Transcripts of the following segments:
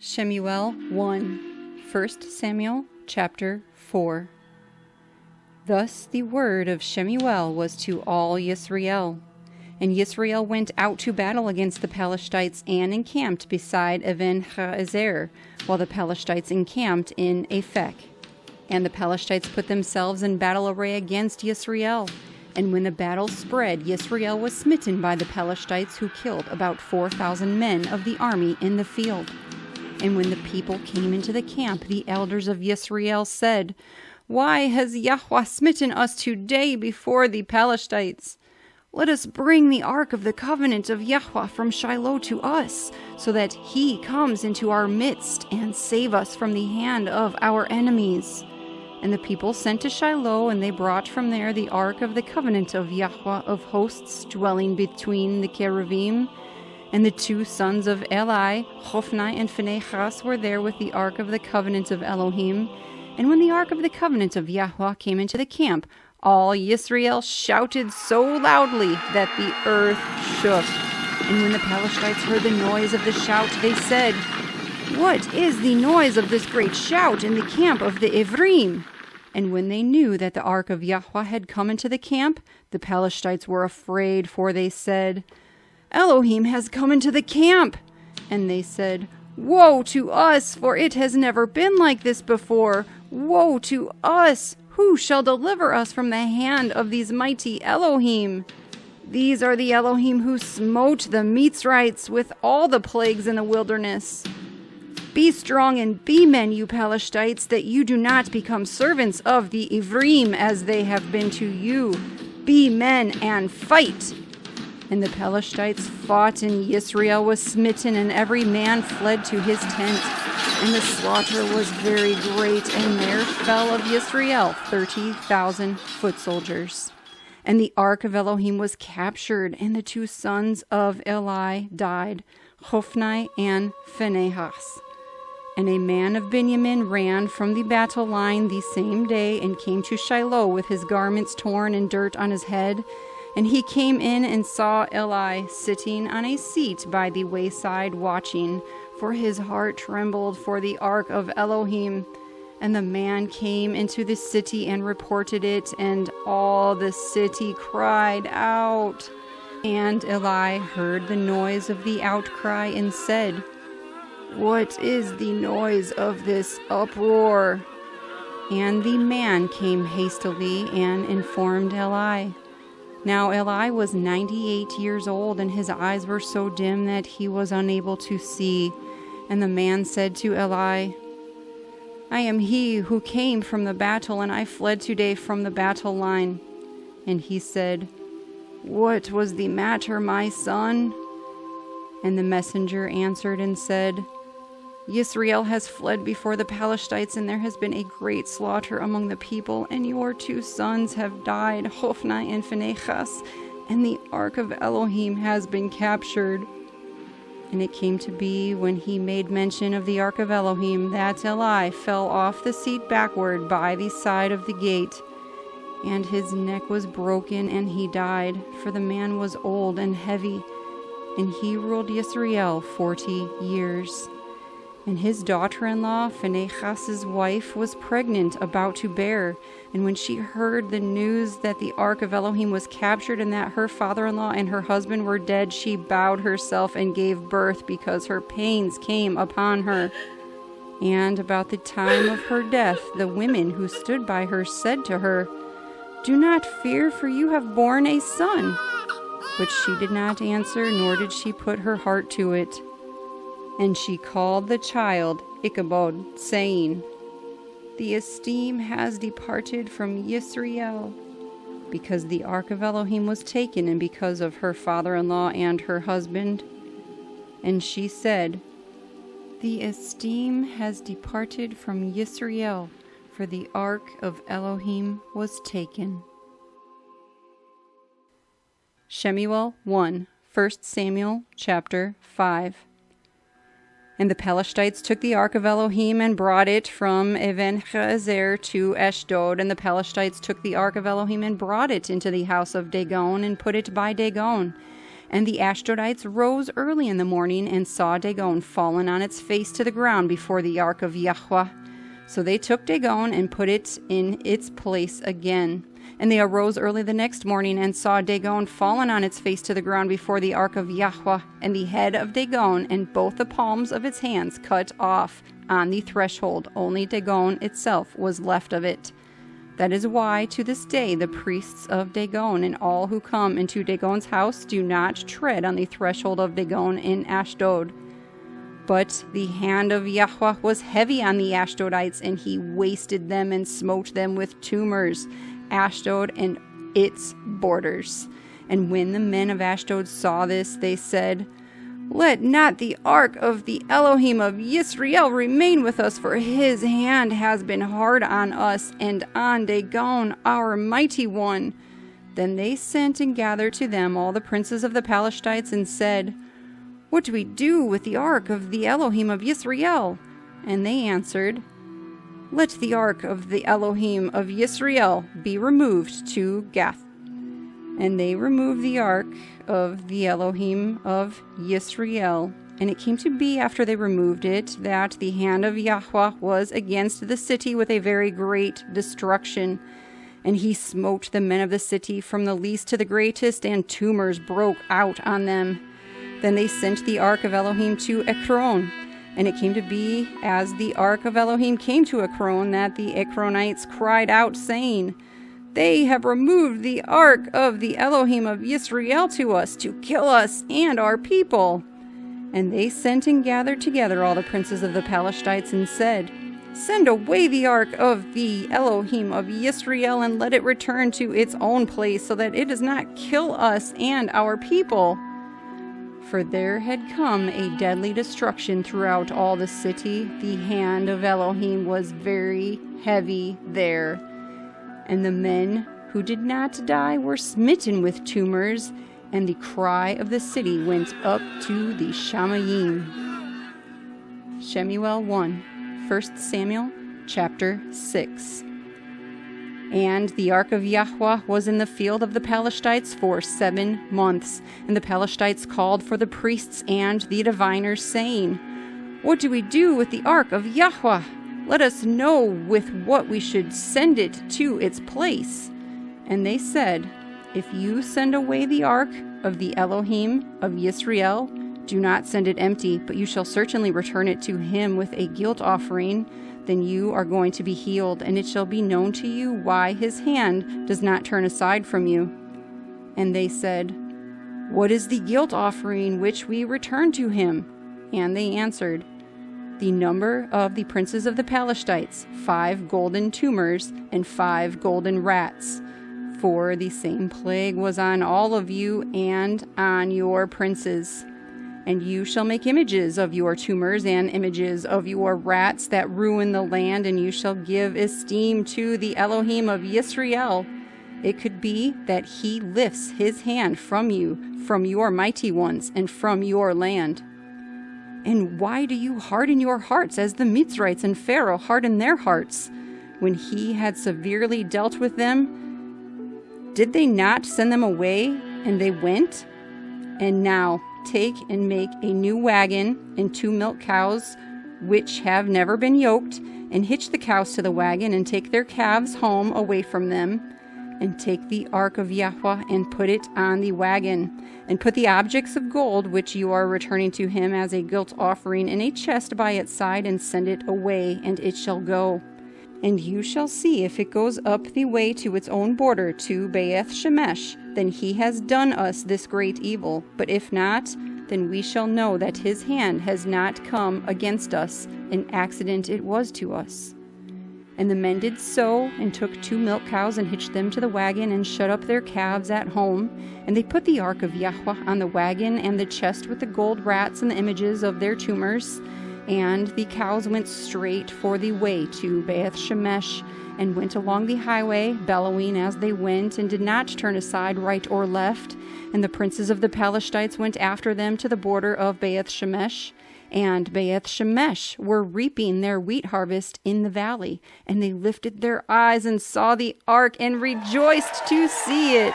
Shemu'el 1, 1 Samuel chapter 4. Thus the word of Shemu'el was to all Yisrael. And Yisrael went out to battle against the Palestites and encamped beside Even Haezer, while the Palestites encamped in Aphek. And the Palestites put themselves in battle array against Yisrael. And when the battle spread, Yisrael was smitten by the Palestites, who killed about 4,000 men of the army in the field. And when the people came into the camp, the elders of Yisrael said, "Why has Yahuah smitten us today before the Palestites? Let us bring the Ark of the Covenant of Yahuah from Shiloh to us, so that he comes into our midst and save us from the hand of our enemies." And the people sent to Shiloh, and they brought from there the Ark of the Covenant of Yahuah of hosts, dwelling between the cherubim. And the two sons of Eli, Hophni and Phinehas, were there with the Ark of the Covenant of Elohim. And when the Ark of the Covenant of Yahuah came into the camp, all Yisrael shouted so loudly that the earth shook. And when the Palestites heard the noise of the shout, they said, "What is the noise of this great shout in the camp of the Ephraim?" And when they knew that the Ark of Yahuah had come into the camp, the Palestites were afraid, for they said, "Elohim has come into the camp." And they said, "Woe to us, for it has never been like this before. Woe to us! Who shall deliver us from the hand of these mighty Elohim? These are the Elohim who smote the Mitzrites with all the plagues in the wilderness. Be strong and be men, you Palestites, that you do not become servants of the Ephraim as they have been to you. Be men and fight." And the Palestites fought, and Yisrael was smitten, and every man fled to his tent. And the slaughter was very great, and there fell of Yisrael 30,000 foot soldiers. And the Ark of Elohim was captured, and the two sons of Eli died, Hophni and Phinehas. And a man of Benjamin ran from the battle line the same day, and came to Shiloh with his garments torn and dirt on his head. And he came in and saw Eli sitting on a seat by the wayside watching, for his heart trembled for the Ark of Elohim. And the man came into the city and reported it, and all the city cried out. And Eli heard the noise of the outcry and said, "What is the noise of this uproar?" And the man came hastily and informed Eli. Now Eli was 98 years old, and his eyes were so dim that he was unable to see. And the man said to Eli, "I am he who came from the battle, and I fled today from the battle line." And he said, "What was the matter, my son?" And the messenger answered and said, "Yisrael has fled before the Palestites, and there has been a great slaughter among the people, and your two sons have died, Hophni and Phinehas, and the Ark of Elohim has been captured." And it came to be, when he made mention of the Ark of Elohim, that Eli fell off the seat backward by the side of the gate, and his neck was broken, and he died, for the man was old and heavy, and he ruled Yisrael 40 years. And his daughter-in-law, Phinehas' wife, was pregnant, about to bear. And when she heard the news that the Ark of Elohim was captured, and that her father-in-law and her husband were dead, she bowed herself and gave birth, because her pains came upon her. And about the time of her death, the women who stood by her said to her, "Do not fear, for you have borne a son." But she did not answer, nor did she put her heart to it. And she called the child Ichabod, saying, "The esteem has departed from Yisrael," because the Ark of Elohim was taken, and because of her father-in-law and her husband. And she said, "The esteem has departed from Yisrael, for the Ark of Elohim was taken." Shemuel 1, 1 Samuel chapter 5. And the Palestites took the Ark of Elohim and brought it from Even Haezer to Ashdod. And the Palestites took the Ark of Elohim and brought it into the house of Dagon and put it by Dagon. And the Ashdodites rose early in the morning and saw Dagon fallen on its face to the ground before the ark of Yahuah. So they took Dagon and put it in its place again. And they arose early the next morning and saw Dagon fallen on its face to the ground before the ark of Yahuah, and the head of Dagon and both the palms of its hands cut off on the threshold. Only Dagon itself was left of it. That is why, to this day, the priests of Dagon and all who come into Dagon's house do not tread on the threshold of Dagon in Ashdod. But the hand of Yahuah was heavy on the Ashdodites, and he wasted them and smote them with tumors, Ashdod and its borders. And when the men of Ashdod saw this, they said, "Let not the ark of the Elohim of Yisrael remain with us, for his hand has been hard on us and on Dagon, our mighty one." Then they sent and gathered to them all the princes of the Palestites and said, "What do we do with the ark of the Elohim of Yisrael?" And they answered, "Let the ark of the Elohim of Yisrael be removed to Gath." And they removed the ark of the Elohim of Yisrael. And it came to be after they removed it that the hand of Yahuah was against the city with a very great destruction. And he smote the men of the city from the least to the greatest, and tumors broke out on them. Then they sent the ark of Elohim to Ekron. And it came to be, as the ark of Elohim came to Ekron, that the Ekronites cried out, saying, "They have removed the ark of the Elohim of Yisrael to us, to kill us and our people." And they sent and gathered together all the princes of the Palestites and said, "Send away the ark of the Elohim of Yisrael, and let it return to its own place, so that it does not kill us and our people." For there had come a deadly destruction throughout all the city. The hand of Elohim was very heavy there. And the men who did not die were smitten with tumors, and the cry of the city went up to the Shamayim. Shemu'el 1, 1 Samuel chapter 6. And the ark of Yahuah was in the field of the Palestites for 7 months. And the Palestites called for the priests and the diviners, saying, "What do we do with the ark of Yahuah? Let us know with what we should send it to its place." And they said, "If you send away the ark of the Elohim of Yisrael, do not send it empty, but you shall certainly return it to him with a guilt offering. Then you are going to be healed, and it shall be known to you why his hand does not turn aside from you." And they said, "What is the guilt offering which we return to him?" And they answered, "The number of the princes of the Palestites, 5 golden tumors and 5 golden rats. For the same plague was on all of you and on your princes. And you shall make images of your tumors and images of your rats that ruin the land, and you shall give esteem to the Elohim of Yisrael. It could be that he lifts his hand from you, from your mighty ones, and from your land. And why do you harden your hearts as the Mitzrites and Pharaoh hardened their hearts? When he had severely dealt with them, did they not send them away, and they went? And now take and make a new wagon and 2 milk cows which have never been yoked, and hitch the cows to the wagon, and take their calves home away from them, and take the ark of Yahuah and put it on the wagon, and put the objects of gold which you are returning to him as a guilt offering in a chest by its side, and send it away, and it shall go. And you shall see if it goes up the way to its own border to Beth Shemesh, then he has done us this great evil. But if not, then we shall know that his hand has not come against us. An accident it was to us." And the men did so, and took 2 milk cows, and hitched them to the wagon, and shut up their calves at home. And they put the ark of Yahuah on the wagon, and the chest with the gold rats and the images of their tumors. And the cows went straight for the way to Beth Shemesh, and went along the highway, bellowing as they went, and did not turn aside right or left. And the princes of the Palestites went after them to the border of Beth Shemesh. And Beth Shemesh were reaping their wheat harvest in the valley. And they lifted their eyes and saw the ark, and rejoiced to see it.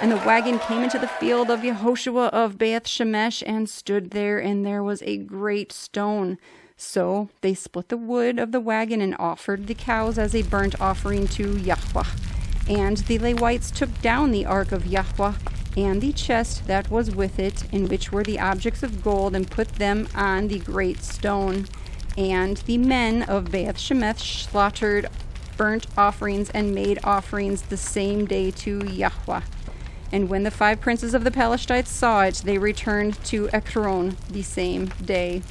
And the wagon came into the field of Yehoshua of Beth Shemesh and stood there, and there was a great stone. So they split the wood of the wagon and offered the cows as a burnt offering to Yahuah. And the Levites took down the Ark of Yahuah and the chest that was with it, in which were the objects of gold, and put them on the great stone. And the men of Beth Shemesh slaughtered burnt offerings and made offerings the same day to Yahuah. And when the 5 princes of the Palestites saw it, they returned to Ekron the same day.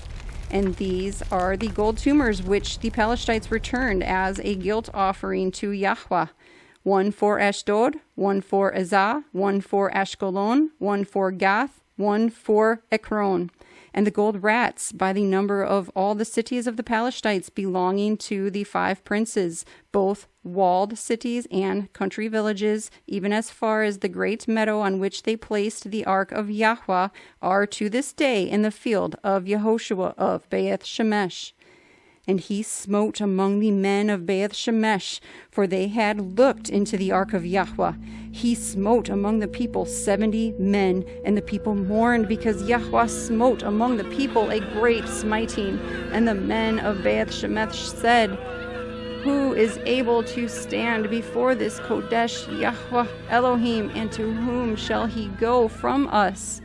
And these are the gold tumors which the Palestites returned as a guilt offering to Yahuah. 1 for Ashdod, 1 for Azah, 1 for Ashkelon, 1 for Gath, 1 for Ekron. And the gold rats by the number of all the cities of the Palestites belonging to the 5 princes, both walled cities and country villages, even as far as the great meadow on which they placed the Ark of Yahuah, are to this day in the field of Yehoshua of Beth Shemesh. And he smote among the men of Beth Shemesh, for they had looked into the Ark of Yahuah. He smote among the people 70 men, and the people mourned, because Yahuah smote among the people a great smiting. And the men of Beth Shemesh said, Who is able to stand before this Kodesh Yahweh Elohim, and to whom shall he go from us?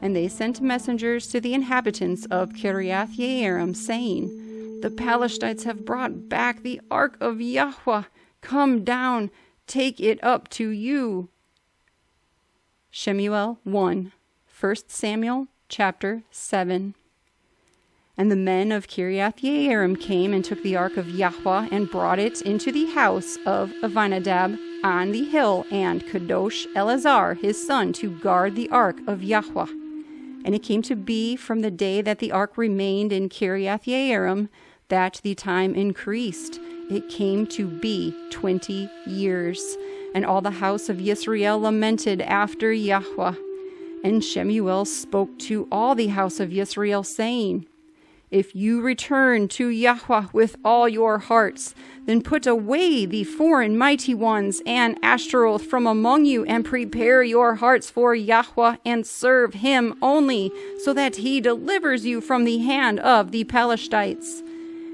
And they sent messengers to the inhabitants of Kiriath Yearim, saying, The Palestites have brought back the Ark of Yahuah. Come down, take it up to you. Shemu'el 1, 1 Samuel chapter 7. And the men of Kiriath Yearim came and took the Ark of Yahuah and brought it into the house of Avinadab on the hill, and Kadosh Eleazar his son to guard the Ark of Yahuah. And it came to be from the day that the ark remained in Kiriath Yearim that the time increased. It came to be 20 years. And all the house of Yisrael lamented after Yahuah. And Shemu'el spoke to all the house of Yisrael, saying, If you return to Yahuah with all your hearts, then put away the foreign mighty ones and Ashtaroth from among you, and prepare your hearts for Yahuah, and serve him only, so that he delivers you from the hand of the Palestites.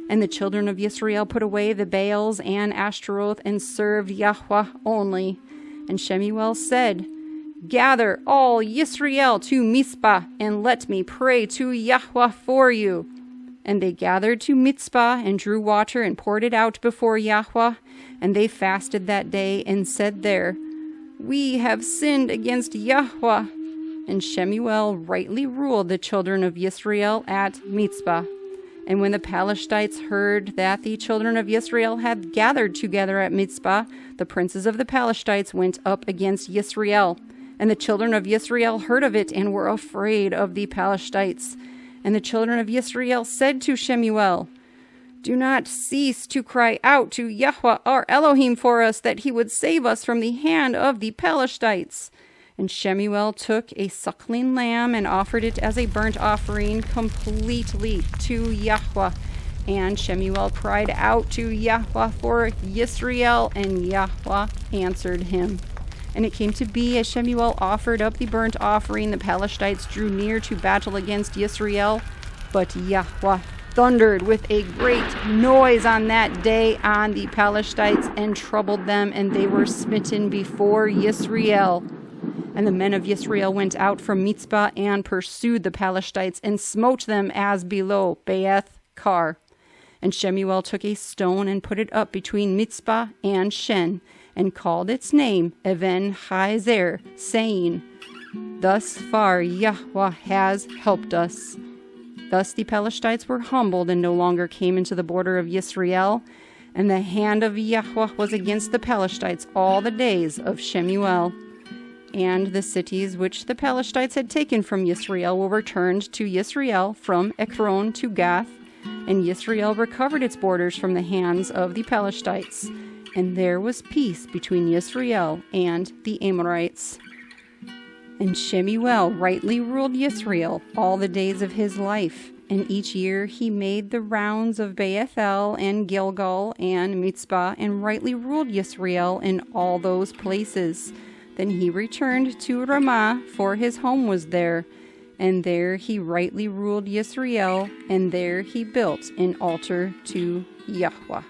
And the children of Yisrael put away the Baals and Ashtaroth, and served Yahuah only. And Shemu'el said, Gather all Yisrael to Mizpah, and let me pray to Yahuah for you. And they gathered to Mizpah, and drew water, and poured it out before Yahuah. And they fasted that day, and said there, We have sinned against Yahuah. And Shemu'el rightly ruled the children of Yisrael at Mizpah. And when the Palestites heard that the children of Yisrael had gathered together at Mizpah, the princes of the Palestites went up against Yisrael. And the children of Yisrael heard of it, and were afraid of the Palestites. And the children of Yisrael said to Shemu'el, Do not cease to cry out to Yahweh our Elohim for us, that he would save us from the hand of the Palestites. And Shemu'el took a suckling lamb and offered it as a burnt offering completely to Yahuah. And Shemu'el cried out to Yahuah for Yisrael, and Yahuah answered him. And it came to be, as Shemu'el offered up the burnt offering, the Palestites drew near to battle against Yisrael. But Yahuah thundered with a great noise on that day on the Palestites, and troubled them, and they were smitten before Yisrael. And the men of Yisrael went out from Mizpah, and pursued the Palestites, and smote them as below Beeth Kar. And Shemu'el took a stone, and put it up between Mizpah and Shen, and called its name Even Hazer, saying, Thus far Yahuah has helped us. Thus the Palestites were humbled, and no longer came into the border of Yisrael. And the hand of Yahuah was against the Palestites all the days of Shemu'el. And the cities which the Palestites had taken from Yisrael were returned to Yisrael from Ekron to Gath. And Yisrael recovered its borders from the hands of the Palestites. And there was peace between Yisrael and the Amorites. And Shemu'el rightly ruled Yisrael all the days of his life. And each year he made the rounds of Bethel and Gilgal and Mizpah, and rightly ruled Yisrael in all those places. Then he returned to Ramah, for his home was there, and there he rightly ruled Yisrael, and there he built an altar to Yahuah.